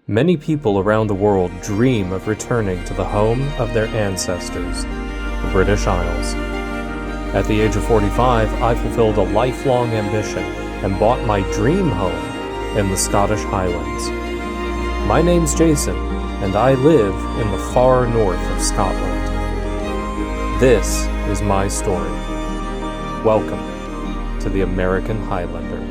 Many people around the world dream of returning to the home of their ancestors, the British Isles. At the age of 45, I fulfilled a lifelong ambition and bought my dream home in the Scottish Highlands. My name's Jason, and I live in the far north of Scotland. This is my story. Welcome to the American Highlander.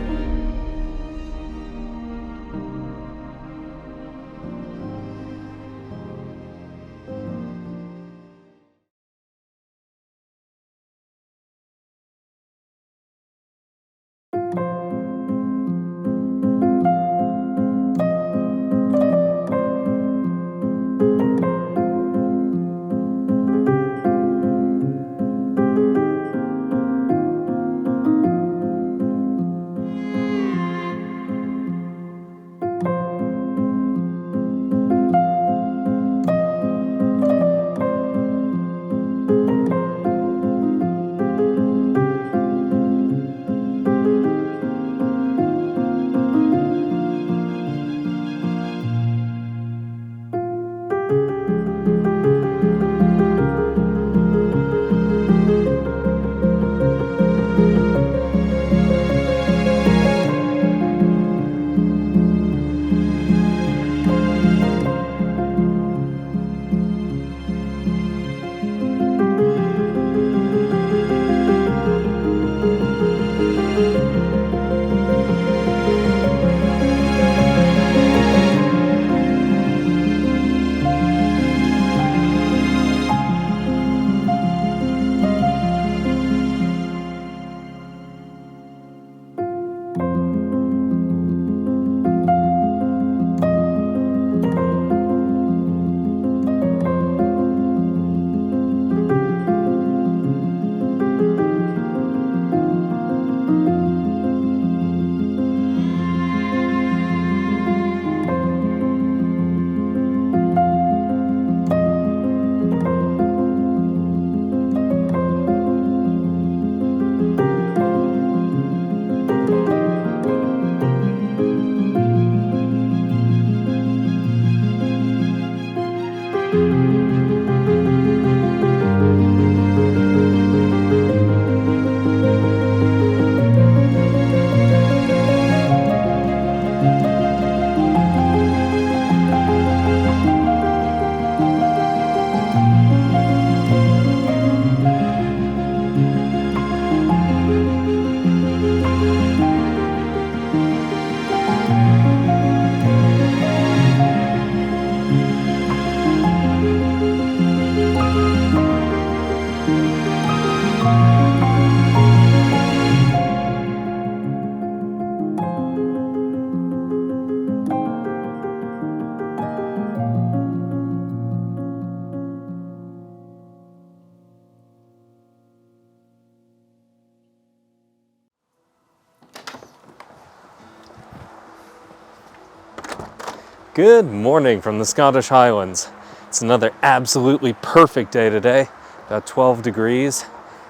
Good morning from the Scottish Highlands. It's another absolutely perfect day today, about 12 degrees.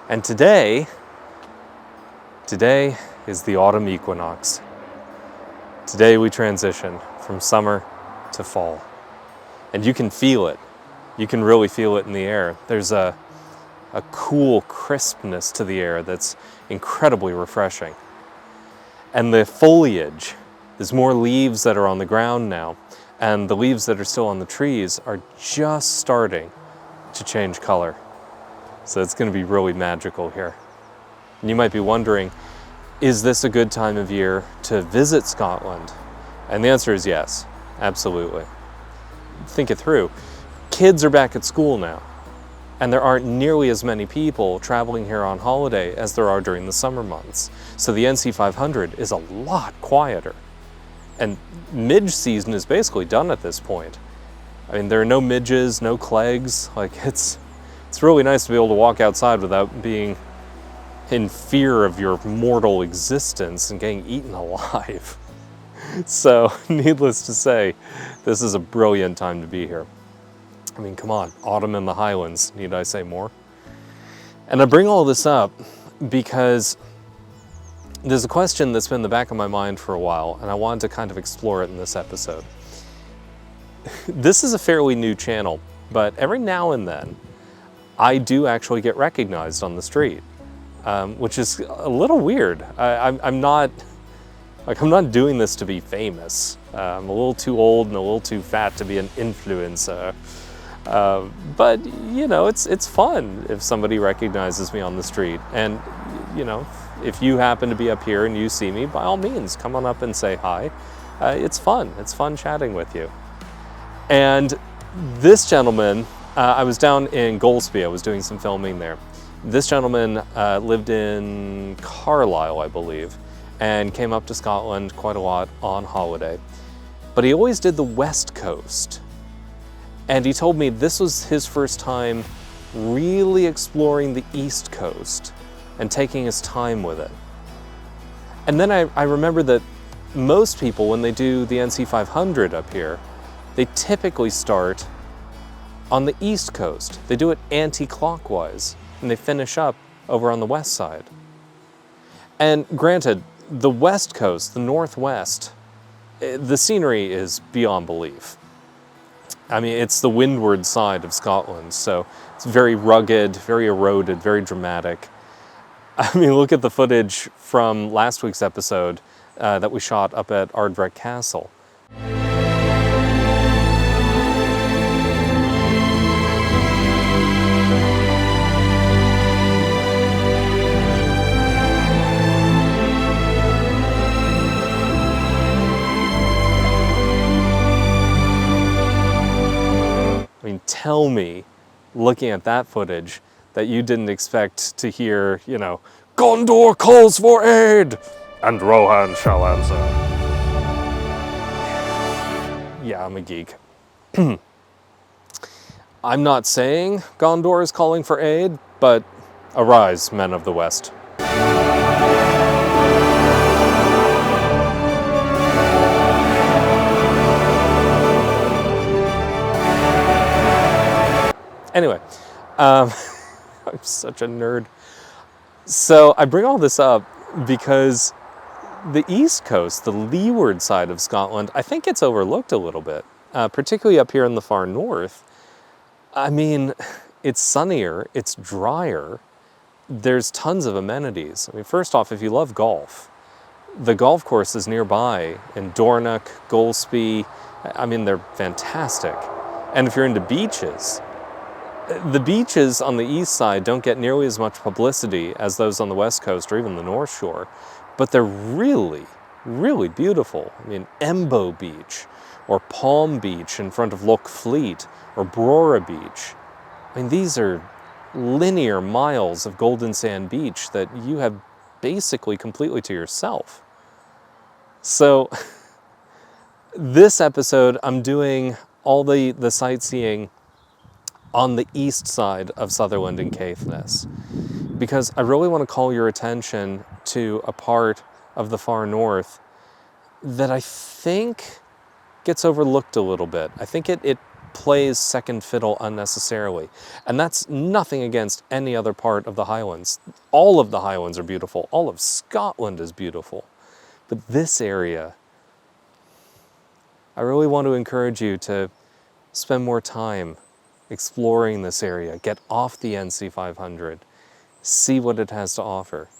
And today is the autumn equinox. Today we transition from summer to fall. And you can feel it. You can really feel it in the air. There's a cool crispness to the air that's incredibly refreshing. And the foliage, there's more leaves that are on the ground now, and the leaves that are still on the trees are just starting to change color. So it's going to be really magical here. And you might be wondering, is this a good time of year to visit Scotland? And the answer is yes, absolutely. Think it through. Kids are back at school now, and there aren't nearly as many people traveling here on holiday as there are during the summer months. So the NC500 is a lot quieter. And midge season is basically done at this point. I mean, there are no midges, no clegs. Like, it's really nice to be able to walk outside without being in fear of your mortal existence and getting eaten alive. So, needless to say, this is a brilliant time to be here. I mean, come on, autumn in the Highlands, need I say more? And I bring all this up because there's a question that's been in the back of my mind for a while, and I wanted to kind of explore it in this episode. this is a fairly new channel, but every now and then I do actually get recognized on the street, which is a little weird. I'm not doing this to be famous. I'm a little too old and a little too fat to be an influencer. But you know, it's fun if somebody recognizes me on the street. And you know, if you happen to be up here and you see me, by all means, come on up and say hi. It's fun. It's fun chatting with you. And this gentleman, I was down in Golspie. I was doing some filming there. This gentleman lived in Carlisle, I believe, and came up to Scotland quite a lot on holiday. But he always did the West Coast. And he told me this was his first time really exploring the East Coast and taking his time with it. And then I remember that most people, when they do the NC500 up here, they typically start on the East Coast. They do it anti-clockwise, and they finish up over on the west side. And granted, the West Coast, the Northwest, the scenery is beyond belief. I mean, it's the windward side of Scotland, so it's very rugged, very eroded, very dramatic. I mean, look at the footage from last week's episode that we shot up at Ardvreck Castle. I mean, tell me, looking at that footage, that you didn't expect to hear, you know, Gondor calls for aid, and Rohan shall answer. Yeah, I'm a geek. I'm not saying Gondor is calling for aid, but arise, men of the West. Anyway, I'm such a nerd. So I bring all this up because the East Coast, the leeward side of Scotland, I think it's overlooked a little bit, particularly up here in the far north. I mean, it's sunnier, it's drier, there's tons of amenities. I mean, first off, if you love golf, the golf course is nearby in Dornoch, Golspie. I mean, they're fantastic. And if you're into beaches, the beaches on the east side don't get nearly as much publicity as those on the west coast or even the north shore, but they're really, really beautiful. I mean, Embo Beach, or Palm Beach in front of Loch Fleet, or Brora Beach. I mean, these are linear miles of golden sand beach that you have basically completely to yourself. So this episode, I'm doing all the sightseeing on the east side of Sutherland and Caithness, because I really want to call your attention to a part of the far north that I think gets overlooked a little bit. I think it plays second fiddle unnecessarily. And that's nothing against any other part of the Highlands. All of the Highlands are beautiful. All of Scotland is beautiful. But this area, I really want to encourage you to spend more time exploring this area. Get off the NC500. See what it has to offer.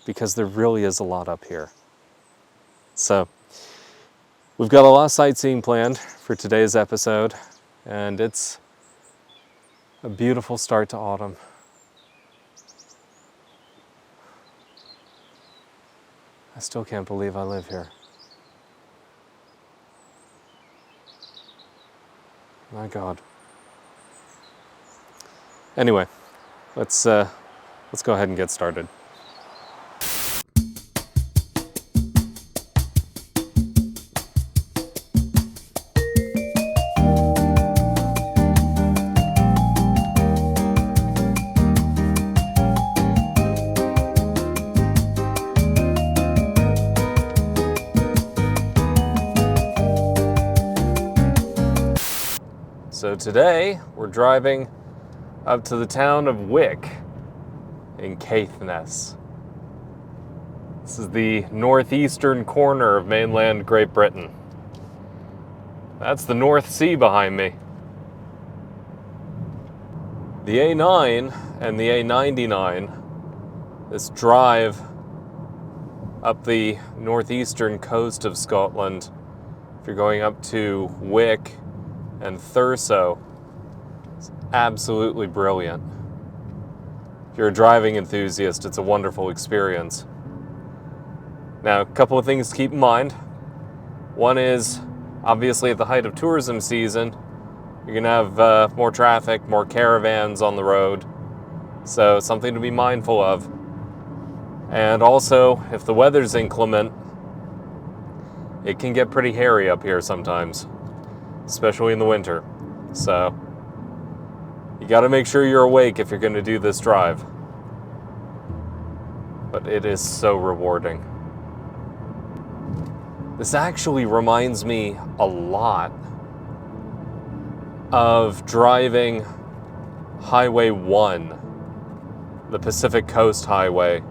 Because there really is a lot up here. So, we've got a lot of sightseeing planned for today's episode, and it's a beautiful start to autumn. I still can't believe I live here. My God. Anyway, let's go ahead and get started. So today we're driving up to the town of Wick in Caithness. This is the northeastern corner of mainland Great Britain. That's the North Sea behind me. The A9 and the A99, this drive up the northeastern coast of Scotland, if you're going up to Wick and Thurso, it's absolutely brilliant. If you're a driving enthusiast, it's a wonderful experience. Now, a couple of things to keep in mind. One is, obviously at the height of tourism season, you're gonna have more traffic, more caravans on the road, so something to be mindful of. And also, if the weather's inclement, it can get pretty hairy up here sometimes, especially in the winter. So, you gotta make sure you're awake if you're gonna do this drive. But it is so rewarding. This actually reminds me a lot of driving Highway 1, the Pacific Coast Highway,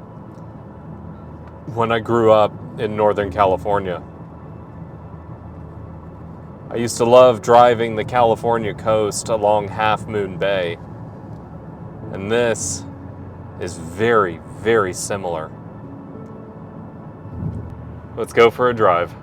when I grew up in Northern California. I used to love driving the California coast along Half Moon Bay, and this is very, very similar. Let's go for a drive.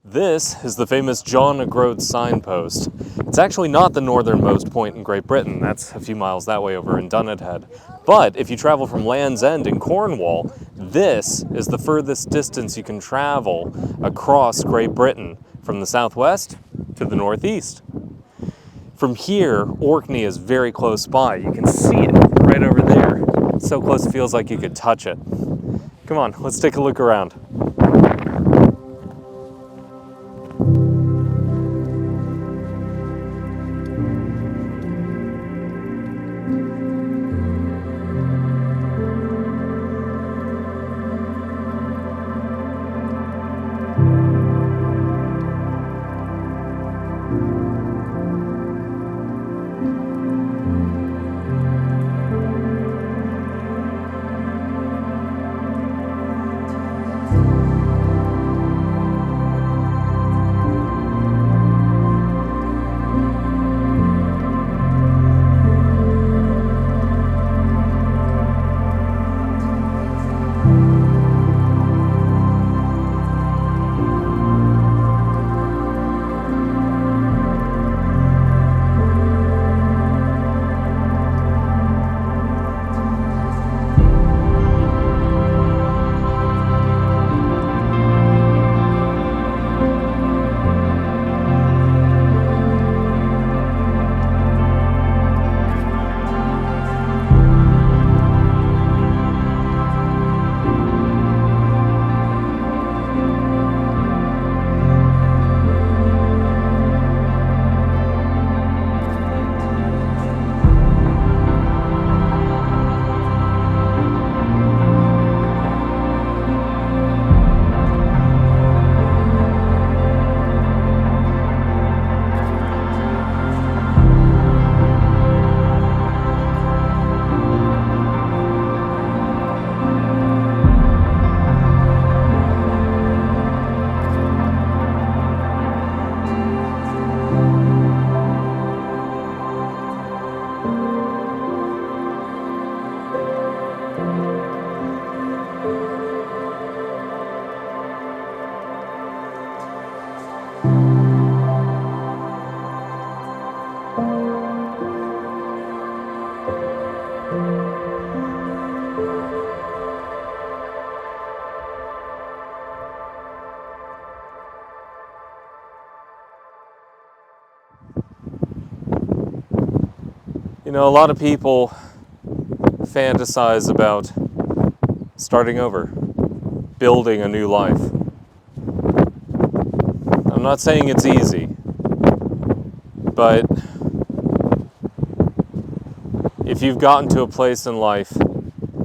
This is the famous John o' Groats signpost. It's actually not the northernmost point in Great Britain. That's a few miles that way over in Dunnet Head. But if you travel from Land's End in Cornwall, this is the furthest distance you can travel across Great Britain, from the southwest to the northeast. From here, Orkney is very close by. You can see it right over there. It's so close it feels like you could touch it. Come on, let's take a look around. You know, a lot of people fantasize about starting over, building a new life. I'm not saying it's easy, but if you've gotten to a place in life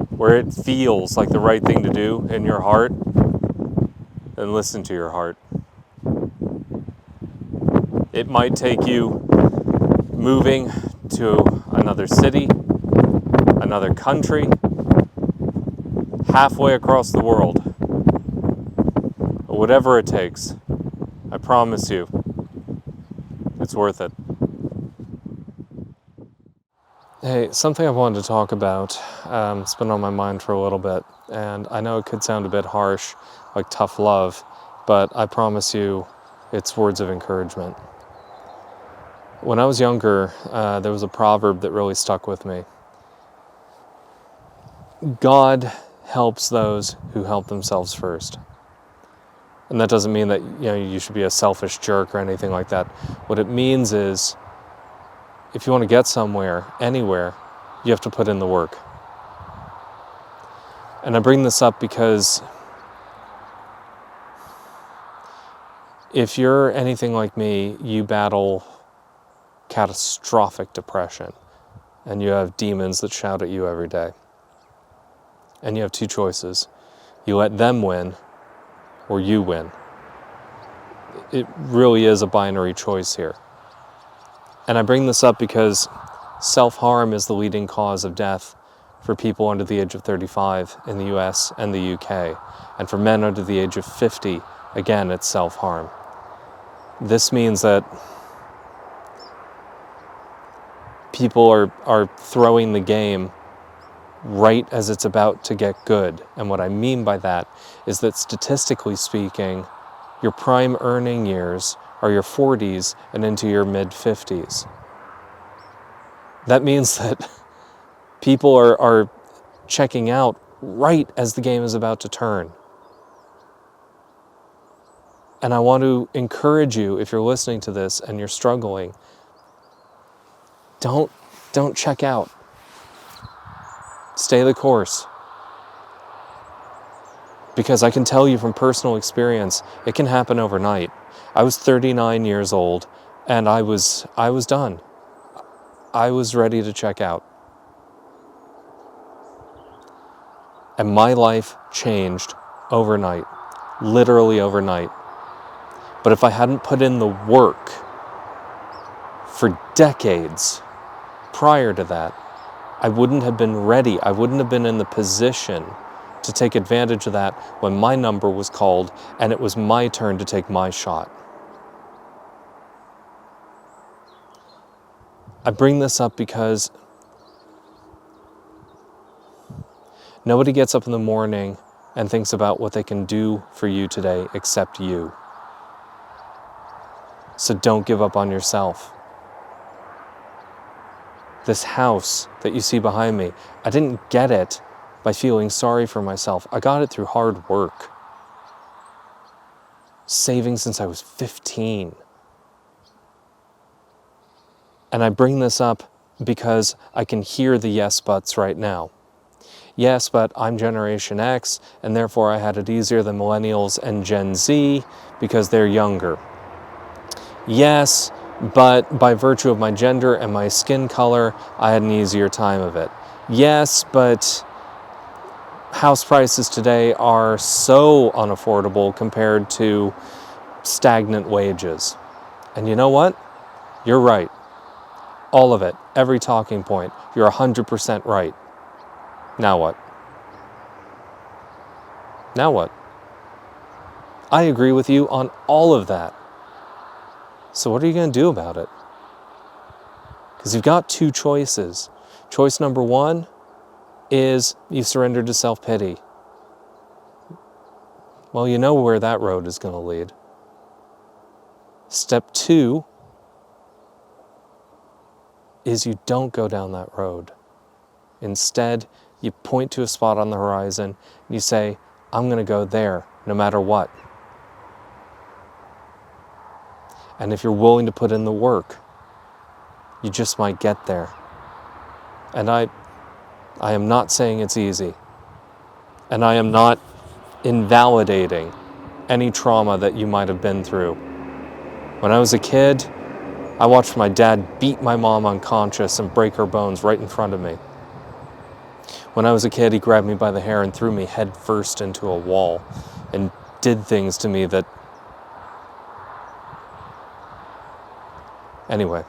where it feels like the right thing to do in your heart, then listen to your heart. It might take you moving to another city, another country, halfway across the world. Whatever it takes, I promise you, it's worth it. Hey, something I wanted to talk about, it's been on my mind for a little bit, and I know it could sound a bit harsh, like tough love, but I promise you, it's words of encouragement. When I was younger, there was a proverb that really stuck with me. God helps those who help themselves first. And that doesn't mean that you should be a selfish jerk or anything like that. What it means is, if you want to get somewhere, anywhere, you have to put in the work. And I bring this up because if you're anything like me, you battle catastrophic depression, and you have demons that shout at you every day. And you have two choices. You let them win, or you win. It really is a binary choice here. And I bring this up because self-harm is the leading cause of death for people under the age of 35 in the US and the UK. And for men under the age of 50, again, it's self-harm. This means that people are throwing the game right as it's about to get good. And what I mean by that is that statistically speaking, your prime earning years are your 40s and into your mid-50s. That means that people are checking out right as the game is about to turn. And I want to encourage you, if you're listening to this and you're struggling, don't check out. Stay the course. Because I can tell you from personal experience, it can happen overnight. I was 39 years old and I was done. I was ready to check out. And my life changed overnight, literally overnight. But if I hadn't put in the work for decades prior to that, I wouldn't have been ready. I wouldn't have been in the position to take advantage of that when my number was called and it was my turn to take my shot. I bring this up because nobody gets up in the morning and thinks about what they can do for you today except you. So don't give up on yourself. This house that you see behind me, I didn't get it by feeling sorry for myself. I got it through hard work. Saving since I was 15. And I bring this up because I can hear the yes buts right now. Yes, but I'm Generation X, and therefore I had it easier than Millennials and Gen Z because they're younger. Yes, but by virtue of my gender and my skin color, I had an easier time of it. Yes, but house prices today are so unaffordable compared to stagnant wages. And you know what? You're right. All of it, every talking point, you're 100% right. Now what? Now what? I agree with you on all of that. So what are you going to do about it? Because you've got two choices. Choice number one is you surrender to self-pity. Well, you know where that road is going to lead. Step two is you don't go down that road. Instead, you point to a spot on the horizon and you say, I'm going to go there no matter what. And if you're willing to put in the work, you just might get there. And I am not saying it's easy. And I am not invalidating any trauma that you might have been through. When I was a kid, I watched my dad beat my mom unconscious and break her bones right in front of me. When I was a kid, he grabbed me by the hair and threw me head first into a wall and did things to me that... Anyway.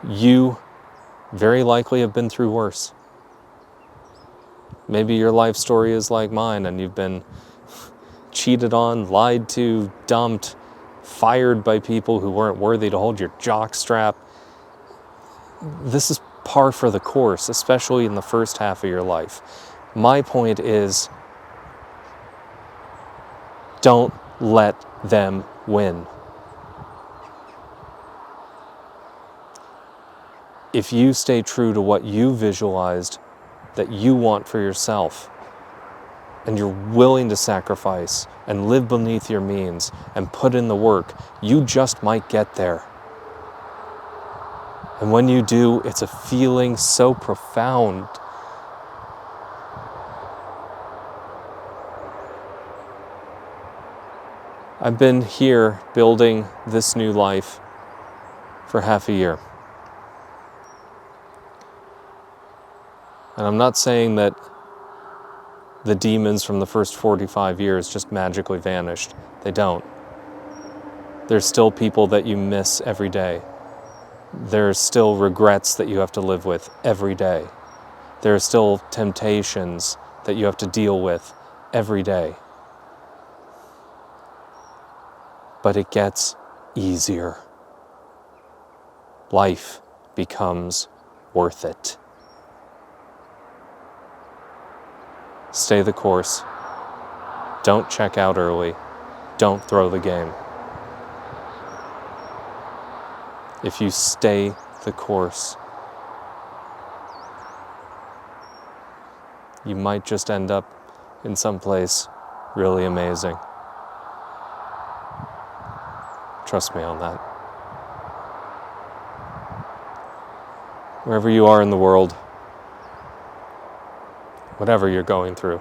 You very likely have been through worse. Maybe your life story is like mine and you've been cheated on, lied to, dumped, fired by people who weren't worthy to hold your jockstrap. This is par for the course, especially in the first half of your life. My point is, don't let them win. If you stay true to what you visualized that you want for yourself, and you're willing to sacrifice and live beneath your means and put in the work, you just might get there. And when you do, it's a feeling so profound. I've been here building this new life for half a year. And I'm not saying that the demons from the first 45 years just magically vanished. They don't. There's still people that you miss every day. There's still regrets that you have to live with every day. There are still temptations that you have to deal with every day. But it gets easier. Life becomes worth it. Stay the course. Don't check out early. Don't throw the game. If you stay the course, you might just end up in some place really amazing. Trust me on that. Wherever you are in the world, whatever you're going through,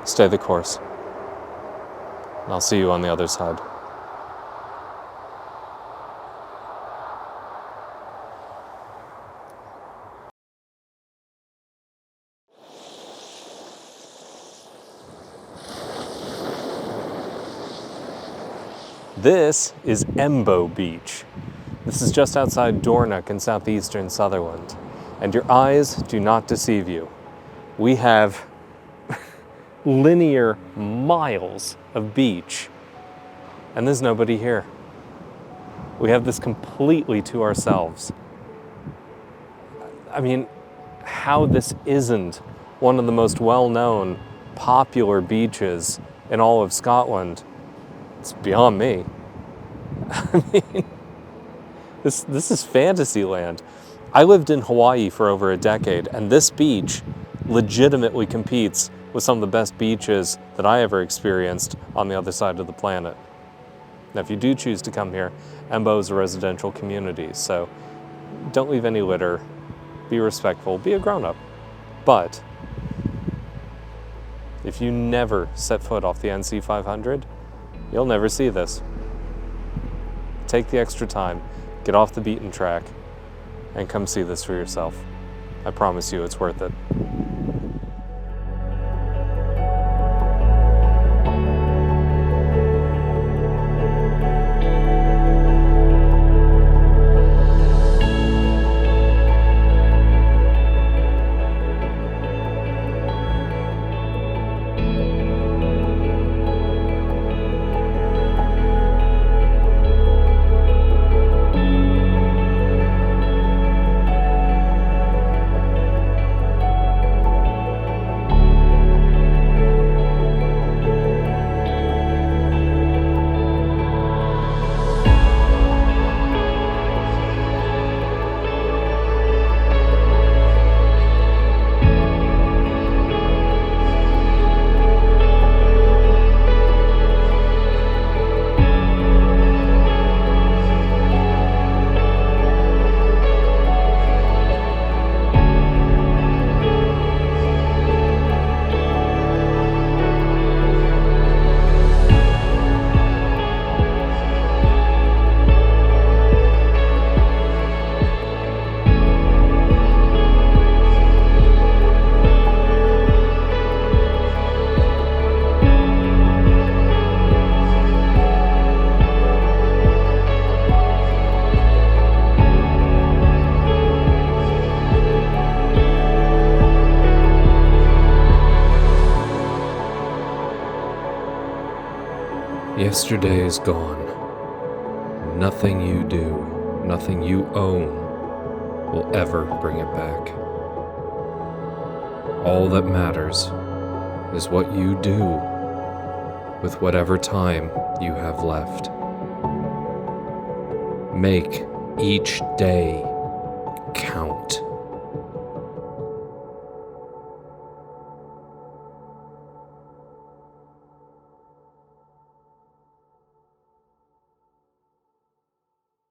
stay the course. And I'll see you on the other side. This is Embo Beach. This is just outside Dornoch in southeastern Sutherland. And your eyes do not deceive you. We have linear miles of beach, and there's nobody here. We have this completely to ourselves. I mean, how this isn't one of the most well-known, popular beaches in all of Scotland, it's beyond me. I mean, this is fantasy land. I lived in Hawaii for over a decade, and this beach legitimately competes with some of the best beaches that I ever experienced on the other side of the planet. Now, if you do choose to come here, Embo is a residential community, so don't leave any litter, be respectful, be a grown-up. But if you never set foot off the NC500, you'll never see this. Take the extra time, get off the beaten track, and come see this for yourself. I promise you it's worth it. Yesterday is gone. Nothing you do, nothing you own, will ever bring it back. All that matters is what you do with whatever time you have left. Make each day count.